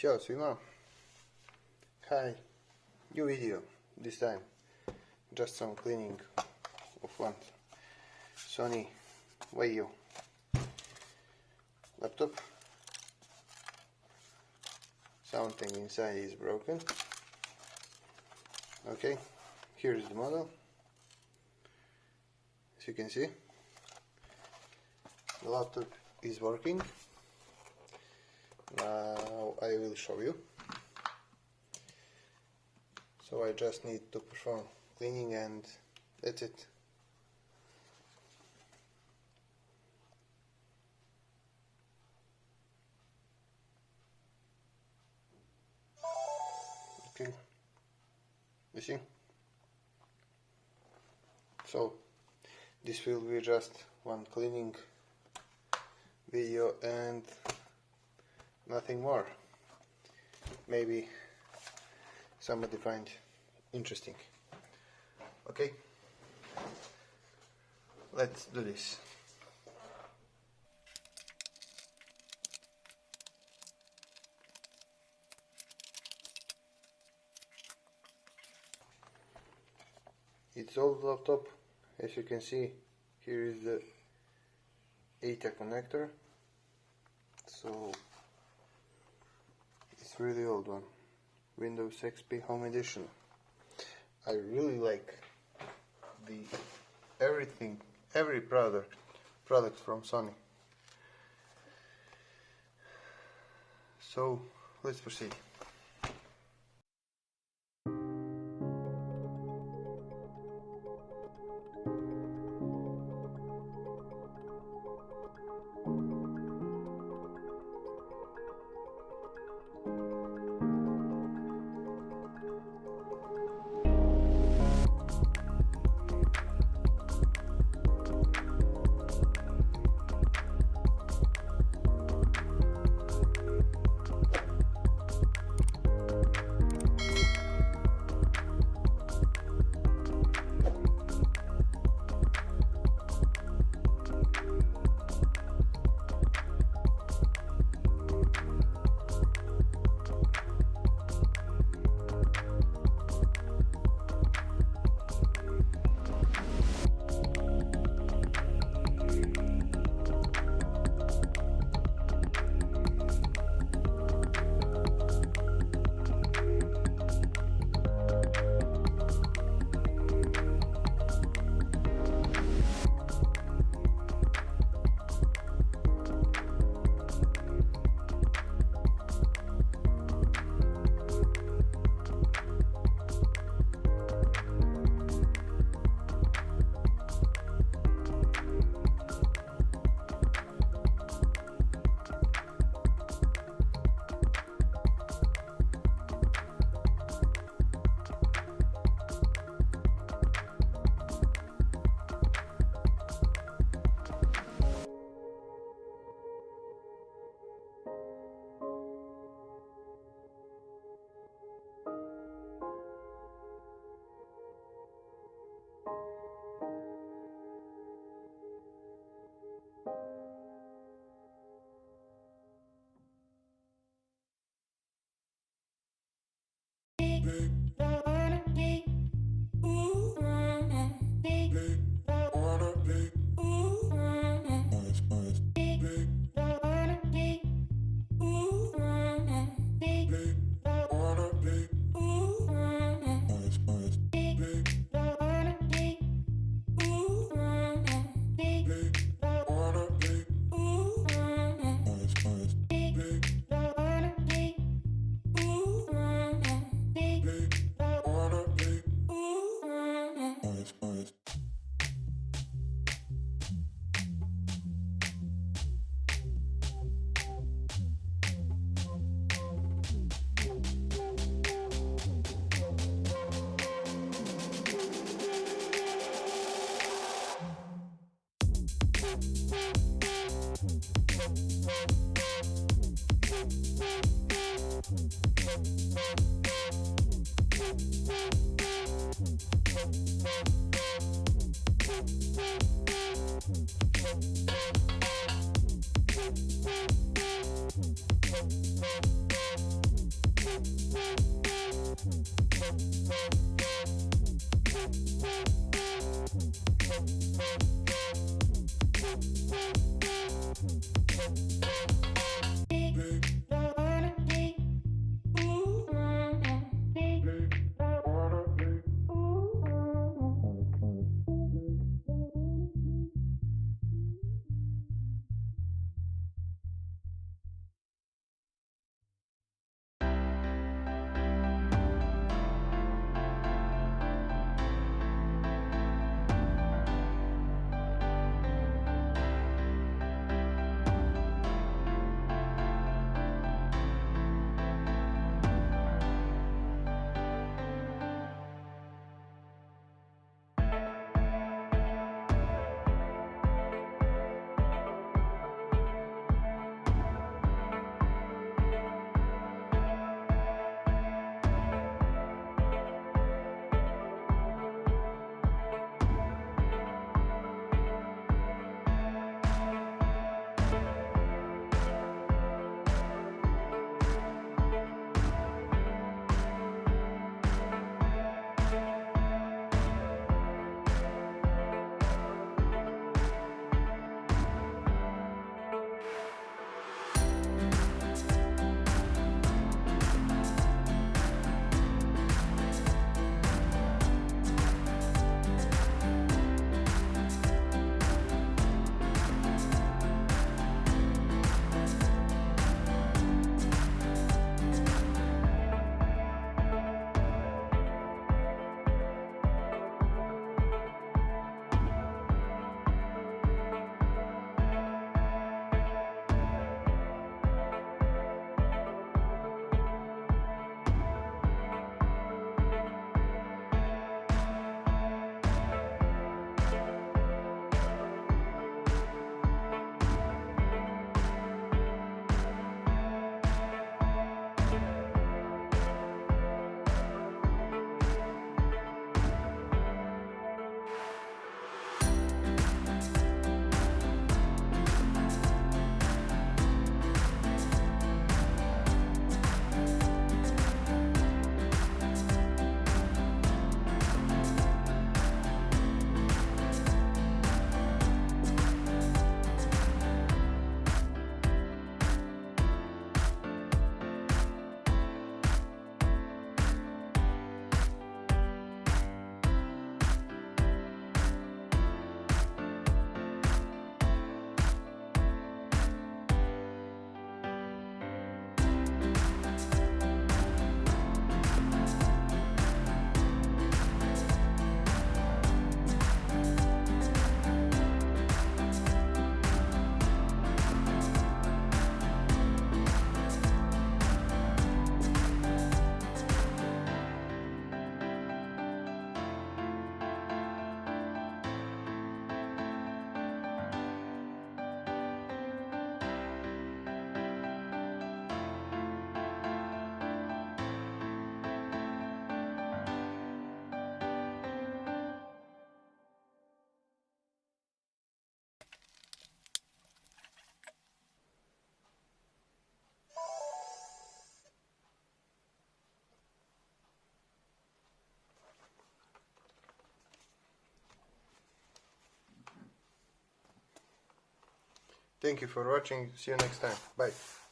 Ćao svima. Hi. New video. This time just some cleaning of one Sony VAIO laptop. Something inside is broken. Okay, here is the model. As you can see, the laptop is working. Now I will show you. So I just need to perform cleaning and that's it. Okay, you see? So this will be just one cleaning video and nothing more. Maybe somebody find interesting. Okay, let's do this. It's old laptop. As you can see, here is the ATA connector. So it's really old one. Windows XP Home Edition. I really like every product from Sony. So let's proceed. Thank you for watching. See you next time. Bye.